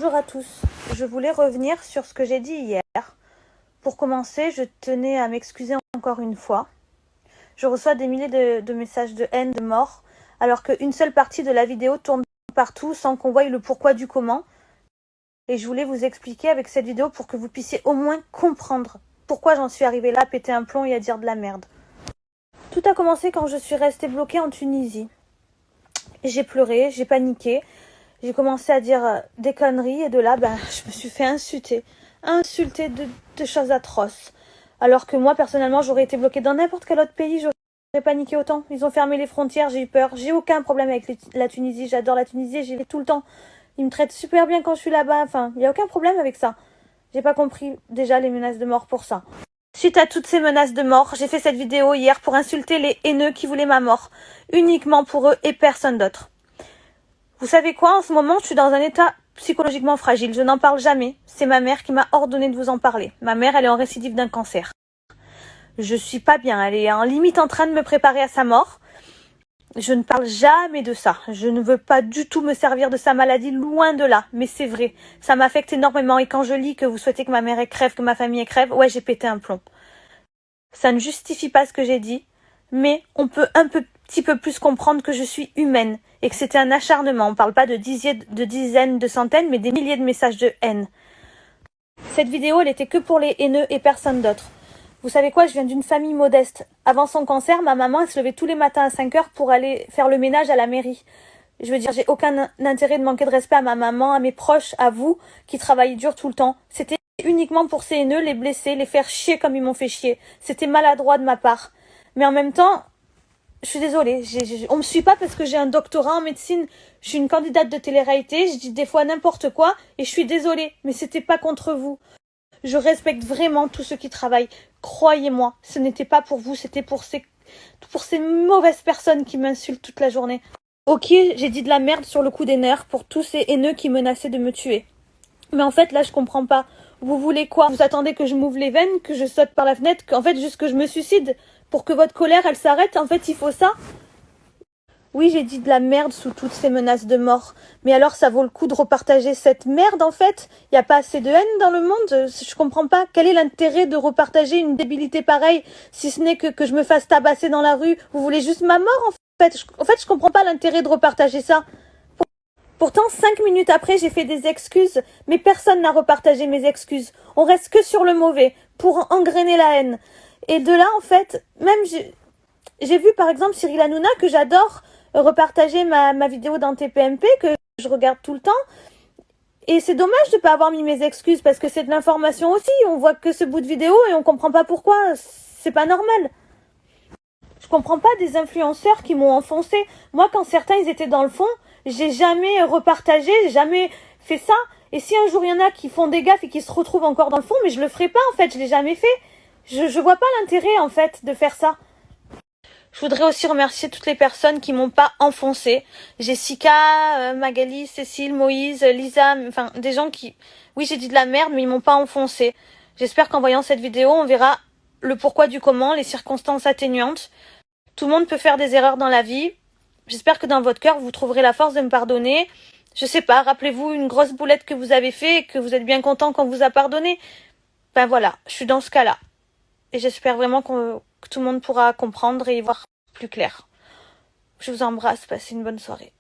Bonjour à tous, je voulais revenir sur ce que j'ai dit hier. Pour commencer, je tenais à m'excuser encore une fois. Je reçois des milliers de messages de haine, de mort, alors qu'une seule partie de la vidéo tourne partout sans qu'on voie le pourquoi du comment. Et je voulais vous expliquer avec cette vidéo pour que vous puissiez au moins comprendre pourquoi j'en suis arrivée là à péter un plomb et à dire de la merde. Tout a commencé quand je suis restée bloquée en Tunisie. J'ai pleuré, j'ai paniqué. J'ai commencé à dire des conneries et de là, je me suis fait insulter de choses atroces. Alors que moi, personnellement, j'aurais été bloquée dans n'importe quel autre pays, j'aurais paniqué autant. Ils ont fermé les frontières, j'ai eu peur. J'ai aucun problème avec la Tunisie, j'adore la Tunisie, j'y vais tout le temps. Ils me traitent super bien quand je suis là-bas, enfin, il n'y a aucun problème avec ça. J'ai pas compris déjà les menaces de mort pour ça. Suite à toutes ces menaces de mort, j'ai fait cette vidéo hier pour insulter les haineux qui voulaient ma mort. Uniquement pour eux et personne d'autre. Vous savez quoi, en ce moment, je suis dans un état psychologiquement fragile. Je n'en parle jamais. C'est ma mère qui m'a ordonné de vous en parler. Ma mère, elle est en récidive d'un cancer. Je suis pas bien. Elle est en limite en train de me préparer à sa mort. Je ne parle jamais de ça. Je ne veux pas du tout me servir de sa maladie, loin de là. Mais c'est vrai. Ça m'affecte énormément. Et quand je lis que vous souhaitez que ma mère crève, que ma famille crève, ouais, j'ai pété un plomb. Ça ne justifie pas ce que j'ai dit. Mais on peut petit peu plus comprendre que je suis humaine et que c'était un acharnement. On ne parle pas de dizaines, de centaines, mais des milliers de messages de haine. Cette vidéo, elle était que pour les haineux et personne d'autre. Vous savez quoi, je viens d'une famille modeste. Avant son cancer, ma maman elle se levait tous les matins à 5 heures pour aller faire le ménage à la mairie. Je veux dire, j'ai aucun intérêt de manquer de respect à ma maman, à mes proches, à vous, qui travaillez dur tout le temps. C'était uniquement pour ces haineux, les blesser, les faire chier comme ils m'ont fait chier. C'était maladroit de ma part. Mais en même temps, je suis désolée, on me suit pas parce que j'ai un doctorat en médecine, je suis une candidate de télé-réalité, je dis des fois n'importe quoi et je suis désolée, mais c'était pas contre vous. Je respecte vraiment tous ceux qui travaillent, croyez-moi, ce n'était pas pour vous, c'était pour ces mauvaises personnes qui m'insultent toute la journée. Ok, j'ai dit de la merde sur le coup des nerfs pour tous ces haineux qui menaçaient de me tuer. Mais en fait, là, je comprends pas. Vous voulez quoi? Vous attendez que je m'ouvre les veines, que je saute par la fenêtre, qu'en fait, juste que je me suicide? Pour que votre colère, elle s'arrête, en fait, il faut ça? Oui, j'ai dit de la merde sous toutes ces menaces de mort. Mais alors, ça vaut le coup de repartager cette merde, en fait? Y a pas assez de haine dans le monde? Je comprends pas. Quel est l'intérêt de repartager une débilité pareille, si ce n'est que je me fasse tabasser dans la rue? Vous voulez juste ma mort, en fait? Je comprends pas l'intérêt de repartager ça. Pourtant, 5 minutes après, j'ai fait des excuses, mais personne n'a repartagé mes excuses. On reste que sur le mauvais, pour engrainer la haine. Et de là, en fait, même j'ai vu par exemple Cyril Hanouna, que j'adore, repartager ma vidéo dans TPMP, que je regarde tout le temps. Et c'est dommage de ne pas avoir mis mes excuses, parce que c'est de l'information aussi. On voit que ce bout de vidéo et on comprend pas pourquoi. C'est pas normal. Je comprends pas des influenceurs qui m'ont enfoncé. Moi, quand certains ils étaient dans le fond, j'ai jamais repartagé, j'ai jamais fait ça. Et si un jour il y en a qui font des gaffes et qui se retrouvent encore dans le fond, mais je le ferai pas en fait, je l'ai jamais fait. Je vois pas l'intérêt en fait de faire ça. Je voudrais aussi remercier toutes les personnes qui m'ont pas enfoncé. Jessica, Magali, Cécile, Moïse, Lisa, enfin des gens qui... Oui, j'ai dit de la merde, mais ils m'ont pas enfoncé. J'espère qu'en voyant cette vidéo, on verra le pourquoi du comment, les circonstances atténuantes. Tout le monde peut faire des erreurs dans la vie. J'espère que dans votre cœur, vous trouverez la force de me pardonner. Je sais pas, rappelez-vous une grosse boulette que vous avez fait et que vous êtes bien content qu'on vous a pardonné. Ben voilà, je suis dans ce cas-là. Et j'espère vraiment que tout le monde pourra comprendre et y voir plus clair. Je vous embrasse, passez une bonne soirée.